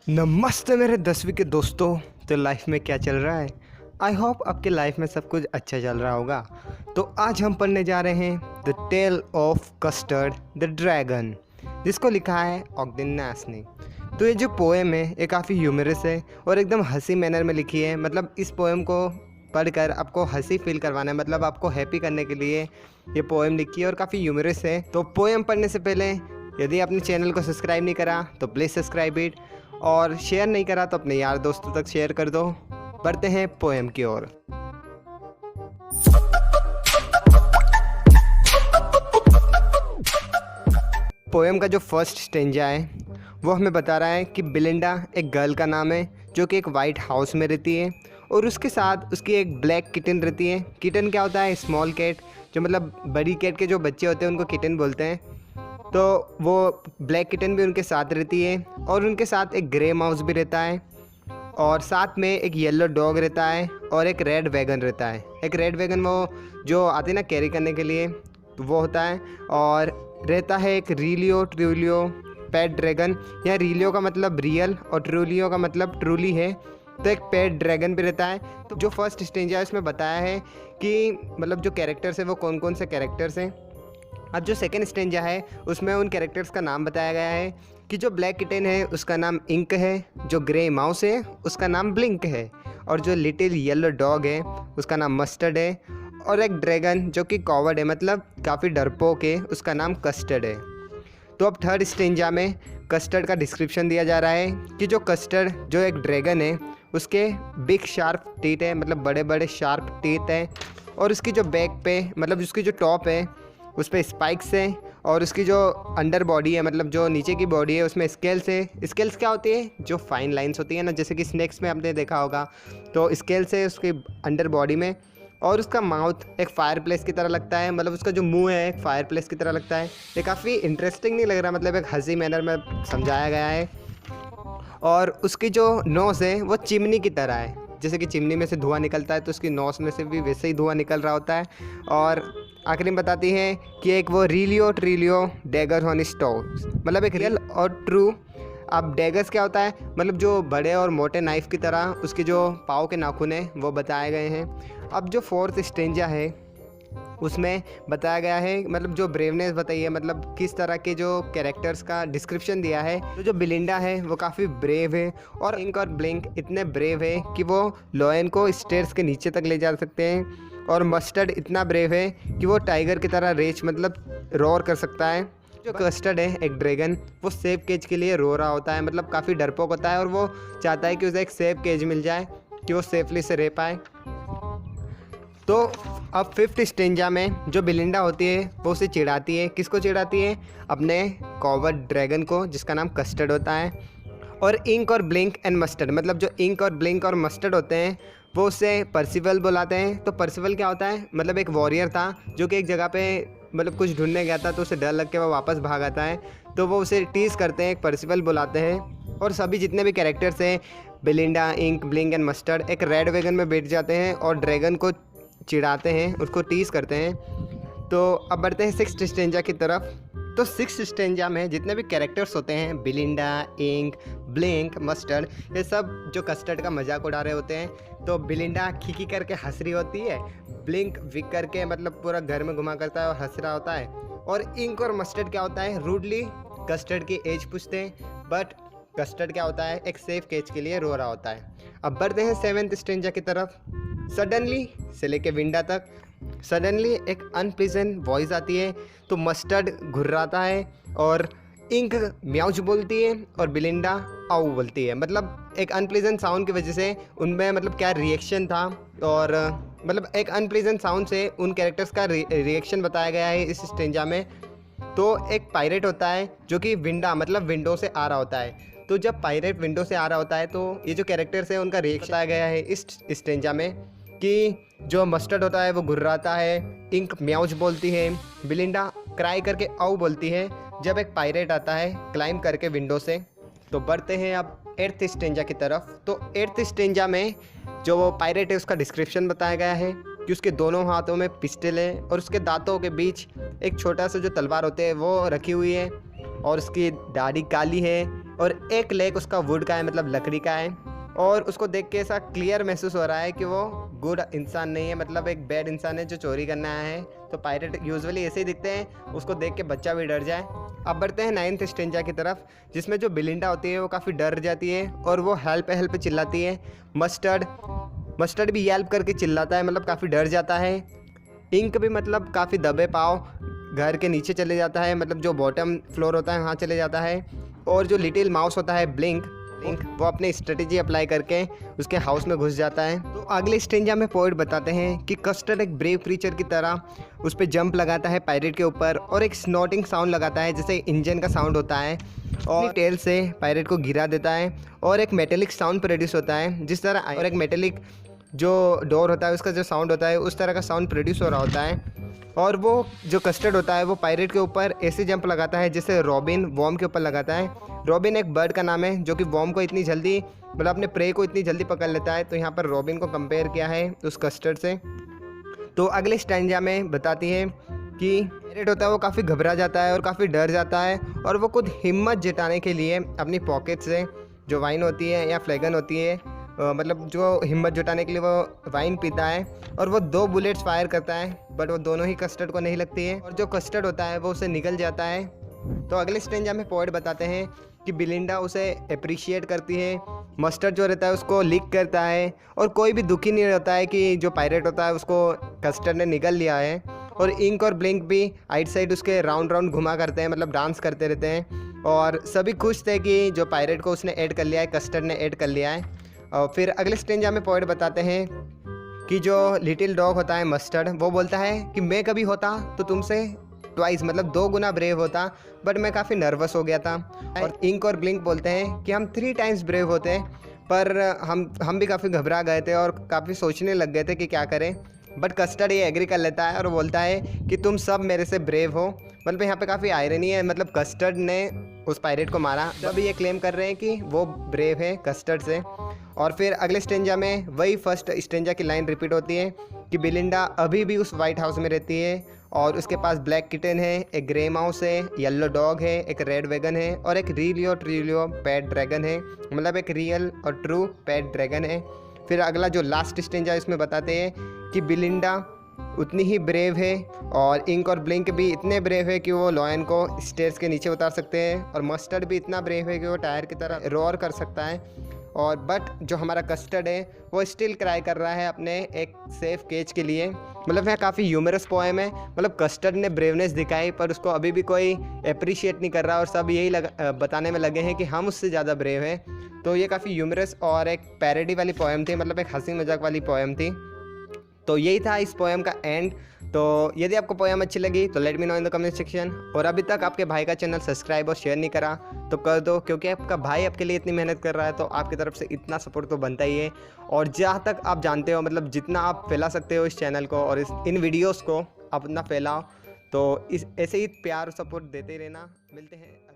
नमस्ते मेरे 10वीं के दोस्तों। तो लाइफ में क्या चल रहा है? आई होप आपके लाइफ में सब कुछ अच्छा चल रहा होगा। तो आज हम पढ़ने जा रहे हैं the tale of custard the dragon, जिसको लिखा है ऑग्डेन नास ने। तो ये जो पोएम है ये काफ़ी ह्यूमरस है और एकदम हंसी मैनर में लिखी है। मतलब इस पोएम को पढ़कर आपको हंसी फील करवाना है, मतलब आपको हैप्पी करने के लिए ये पोएम लिखी है और काफ़ी ह्यूमरस है। तो पोएम पढ़ने से पहले यदि आपने चैनल को सब्सक्राइब नहीं करा तो प्लीज़ सब्सक्राइब इट, और शेयर नहीं करा तो अपने यार दोस्तों तक शेयर कर दो। बढ़ते हैं पोएम की ओर। पोएम का जो फर्स्ट स्टेंजा है वो हमें बता रहा है कि बिलिंडा एक गर्ल का नाम है जो कि एक वाइट हाउस में रहती है और उसके साथ उसकी एक ब्लैक किटन रहती है। किटन क्या होता है? स्मॉल कैट, जो मतलब बड़ी कैट के जो बच्चे होते हैं उनको किटन बोलते हैं। तो वो ब्लैक किटन भी उनके साथ रहती है और उनके साथ एक ग्रे माउस भी रहता है और साथ में एक येलो डॉग रहता है और एक रेड वैगन रहता है। एक रेड वैगन वो जो आती है ना कैरी करने के लिए, तो वो होता है। और रहता है एक रीलियो ट्रूलियो पेट ड्रैगन। यहाँ रीलियो का मतलब रियल और ट्रूलियो का मतलब ट्रूली है। तो एक पेट ड्रैगन भी रहता है। तो जो फर्स्ट स्टेंज है उसमें बताया है कि मतलब जो कैरेक्टर्स है वो कौन कौन से कैरेक्टर्स हैं। अब जो सेकेंड स्टेंजा है उसमें उन कैरेक्टर्स का नाम बताया गया है कि जो ब्लैक किटन है उसका नाम इंक है, जो ग्रे माउस है उसका नाम ब्लिंक है, और जो लिटिल येलो डॉग है उसका नाम मस्टर्ड है, और एक ड्रैगन जो कि कॉवर्ड है, मतलब काफ़ी डरपोक है, उसका नाम कस्टर्ड है। तो अब थर्ड स्टेंजा में कस्टर्ड का डिस्क्रिप्शन दिया जा रहा है कि जो कस्टर्ड जो एक ड्रैगन है उसके बिग शार्प टीथ है, मतलब बड़े बड़े शार्प टीथ है, और उसकी जो बैक पे मतलब उसकी जो टॉप है उस पर स्पाइक्स हैं, और उसकी जो अंडर बॉडी है मतलब जो नीचे की बॉडी है उसमें स्केल्स है। स्केल्स क्या होती है? जो फाइन लाइंस होती है ना, जैसे कि स्नेक्स में आपने देखा होगा। तो स्केल्स है उसकी अंडर बॉडी में, और उसका माउथ एक फायर प्लेस की तरह लगता है, मतलब उसका जो मुंह है एक फायर प्लेस की तरह लगता है। ये काफ़ी इंटरेस्टिंग नहीं लग रहा? मतलब एक हंसी मैनर में समझाया गया है। और उसकी जो नोज़ है वो चिमनी की तरह है, जैसे कि चिमनी में से धुआं निकलता है तो उसकी नोस में से भी वैसे ही धुआं निकल रहा होता है। और आखिरी में बताती है कि एक वो रीलियो ट्रीलियो डैगर ऑन स्टोव, मतलब एक रियल और ट्रू। अब डैगर्स क्या होता है? मतलब जो बड़े और मोटे नाइफ की तरह उसके जो पाँव के नाखून हैं वो बताए गए हैं। अब जो फोर्थ स्टेंजा है उसमें बताया गया है, मतलब जो ब्रेवनेस बताई है, मतलब किस तरह के जो कैरेक्टर्स का डिस्क्रिप्शन दिया है। तो जो बिलिंडा है वो काफ़ी ब्रेव है, और इंक और ब्लिंक इतने ब्रेव है कि वो लॉयन को स्टेयर्स के नीचे तक ले जा सकते हैं। और मस्टर्ड इतना ब्रेव है कि वो टाइगर की तरह रेच मतलब रोर कर सकता है। जो कस्टर्ड है एक ड्रैगन, वो सेफ केज के लिए रो रहा होता है, मतलब काफ़ी डरपोक होता है और वो चाहता है कि उसे एक सेफ केज मिल जाए कि वो सेफली से रह पाए। तो अब फिफ्थ स्टेंजा में जो बिलिंडा होती है वो उसे चिढ़ाती है। किसको चिढ़ाती है? अपने कॉवर्ड ड्रैगन को, जिसका नाम कस्टर्ड होता है। और इंक और ब्लिंक एंड मस्टर्ड, मतलब जो इंक और ब्लिंक और मस्टर्ड होते हैं वो उसे परसिवल बुलाते हैं। तो परसिवल क्या होता है? मतलब एक वॉरियर था जो कि एक जगह पे मतलब कुछ ढूंढने गया था, तो उसे डर लग के वो वापस भाग आता है, तो वो उसे टीज करते हैं, एक परसिवल बुलाते हैं। और सभी जितने भी कैरेक्टर्स हैं बिलिंडा, इंक, ब्लिंक एंड मस्टर्ड एक रेड वैगन में बैठ जाते हैं और ड्रैगन को चिढ़ाते हैं, उसको टीज करते हैं। तो अब बढ़ते हैं सिक्स्थ स्टेंजा की तरफ। तो सिक्स्थ स्टेंजा में जितने भी कैरेक्टर्स होते हैं बिलिंडा, इंक, ब्लिंक, मस्टर्ड, ये सब जो कस्टर्ड का मजाक उड़ा रहे होते हैं। तो बिलिंडा खिकी करके हंस रही होती है, ब्लिंक विक करके मतलब पूरा घर में घुमा करता है और हंस रहा होता है, और इंक और मस्टर्ड क्या होता है? रूडली कस्टर्ड की एज पूछते हैं, बट कस्टर्ड क्या होता है? एक सेफ केज के लिए रो रहा होता है। अब बढ़ते हैं सेवेंथ स्टेंजा की तरफ। सडनली से लेके विंडा तक सडनली एक अनप्लीजेंट वॉइस आती है, तो मस्टर्ड घुर्राता है और इंक म्याउज बोलती है और बिलिंडा आउ बोलती है। मतलब एक अनप्लीजेंट साउंड की वजह से उनमें मतलब क्या रिएक्शन था, और मतलब एक अनप्लीजेंट साउंड से उन कैरेक्टर्स का रिएक्शन बताया गया है इस स्टेंजा में। तो एक पायरेट होता है जो कि विंडा मतलब विंडो से आ रहा होता है। तो जब पायरेट विंडो से आ रहा होता है तो ये जो कैरेक्टर्स है उनका रिएक्शन बताया गया है इस स्टेंजा में, कि जो मस्टर्ड होता है वो घुर्राता है, इंक म्याउज बोलती है, बिलिंडा क्राई करके आउ बोलती है जब एक पायरेट आता है क्लाइम करके विंडो से। तो बढ़ते हैं अब एट्थ स्टेंजा की तरफ। तो एट्थ स्टेंजा में जो वो पायरेट है उसका डिस्क्रिप्शन बताया गया है कि उसके दोनों हाथों में पिस्टल है और उसके दांतों के बीच एक छोटा सा जो तलवार होते हैं वो रखी हुई है। और उसकी दाढ़ी काली है और एक लेग उसका वुड का है, मतलब लकड़ी का है। और उसको देख के ऐसा क्लियर महसूस हो रहा है कि वो गुड इंसान नहीं है, मतलब एक बैड इंसान है जो चोरी करने आया है। तो पायरेट यूजुअली ऐसे ही दिखते हैं, उसको देख के बच्चा भी डर जाए। अब बढ़ते हैं 9th स्टेंजा की तरफ, जिसमें जो बिलिंडा होती है वो काफ़ी डर जाती है और वो हेल्प हेल्प चिल्लाती है। मस्टर्ड भी हेल्प करके चिल्लाता है, मतलब काफ़ी डर जाता है। इंक भी मतलब काफ़ी दबे पाँव घर के नीचे चले जाता है, मतलब जो बॉटम फ्लोर होता है वहाँ चले जाता है। और जो लिटिल माउस होता है ब्लिंक वो अपनी स्ट्रेटेजी अप्लाई करके उसके हाउस में घुस जाता है। तो अगले स्टेंजा में पोएट बताते हैं कि कस्टर्ड एक ब्रेव क्रीचर की तरह उस पर जंप लगाता है पायरेट के ऊपर और एक स्नॉटिंग साउंड लगाता है जैसे इंजन का साउंड होता है, और टेल से पायरेट को गिरा देता है और एक मेटेलिक साउंड प्रोड्यूस होता है जिस तरह, और एक मेटेलिक जो डोर होता है उसका जो साउंड होता है उस तरह का साउंड प्रोड्यूस हो रहा होता है। और वो जो कस्टर्ड होता है वो पायरेट के ऊपर ऐसे जंप लगाता है जैसे रॉबिन वॉर्म के ऊपर लगाता है। रॉबिन एक बर्ड का नाम है जो कि वॉर्म को इतनी जल्दी, मतलब अपने प्रे को इतनी जल्दी पकड़ लेता है, तो यहाँ पर रॉबिन को कंपेयर किया है उस कस्टर्ड से। तो अगले स्टैंजा में बताती है कि पायरेट होता है वो काफ़ी घबरा जाता है और काफ़ी डर जाता है और वो खुद हिम्मत जुटाने के लिए अपनी पॉकेट से जो वाइन होती है या फ्लेगन होती है, मतलब जो हिम्मत जुटाने के लिए वो वाइन पीता है और वो 2 बुलेट्स फायर करता है, बट वो दोनों ही कस्टर्ड को नहीं लगती है और जो कस्टर्ड होता है वो उसे निकल जाता है। तो अगले स्टेंजा में पोएट बताते हैं कि बिलिंडा उसे अप्रिशिएट करती है, मस्टर्ड जो रहता है उसको लिक करता है और कोई भी दुखी नहीं रहता है कि जो पायरेट होता है उसको कस्टर्ड ने निकल लिया है। और इंक और ब्लिंक भी आइट साइड उसके राउंड राउंड घुमा करते हैं, मतलब डांस करते रहते हैं और सभी खुश थे कि जो पायरेट को उसने ऐड कर लिया है, कस्टर्ड ने ऐड कर लिया है। और फिर अगले स्टेंजा में पोएट बताते हैं कि जो लिटिल डॉग होता है मस्टर्ड, वो बोलता है कि मैं कभी होता तो तुमसे ट्वाइस, मतलब 2 गुना ब्रेव होता, बट मैं काफ़ी नर्वस हो गया था। और इंक और ब्लिंक बोलते हैं कि हम 3 टाइम्स ब्रेव होते, पर हम भी काफ़ी घबरा गए थे और काफ़ी सोचने लग गए थे कि क्या करें। बट कस्टर्ड ये एग्री कर लेता है और बोलता है कि तुम सब मेरे से ब्रेव हो। मतलब यहाँ पे काफ़ी आयरनी है, मतलब कस्टर्ड ने उस पायरेट को मारा, तब ये क्लेम कर रहे हैं कि वो ब्रेव है कस्टर्ड से। और फिर अगले स्टेंजा में वही फर्स्ट स्टेंजा की लाइन रिपीट होती है कि बिलिंडा अभी भी उस वाइट हाउस में रहती है और उसके पास ब्लैक किटन है, एक ग्रे माउस है, येलो डॉग है, एक रेड वैगन है और एक ट्रिलियो पेट ड्रैगन है, मतलब एक रियल और ट्रू पेट ड्रैगन है। फिर अगला जो लास्ट स्टेंजा इसमें बताते हैं कि बिलिंडा उतनी ही ब्रेव है और इंक और ब्लिंक भी इतने ब्रेव है कि वो लॉयन को स्टेयर्स के नीचे उतार सकते हैं और मस्टर्ड भी इतना ब्रेव है कि वो टायर की तरह रोर कर सकता है। और बट जो हमारा कस्टर्ड है वो स्टिल क्राई कर रहा है अपने एक सेफ केज के लिए। मतलब यह काफ़ी ह्यूमरस पोएम है, मतलब कस्टर्ड ने ब्रेवनेस दिखाई पर उसको अभी भी कोई अप्रिशिएट नहीं कर रहा और सब यही बताने में लगे हैं कि हम उससे ज़्यादा ब्रेव हैं। तो ये काफ़ी ह्यूमरस और एक पैरोडी वाली पोएम थी, मतलब एक हंसी मजाक वाली पोएम थी। तो यही था इस पोएम का एंड। तो यदि आपको पोएम अच्छी लगी तो let me know in the comment section. और अभी तक आपके भाई का चैनल सब्सक्राइब और शेयर नहीं करा तो कर दो, क्योंकि आपका भाई आपके लिए इतनी मेहनत कर रहा है तो आपकी तरफ से इतना सपोर्ट तो बनता ही है। और जहाँ तक आप जानते हो, मतलब जितना आप फैला सकते हो इस चैनल को और इन वीडियोज़ को आप उतना फैलाओ। तो इस ऐसे ही प्यार और सपोर्ट देते ही रहना। मिलते हैं।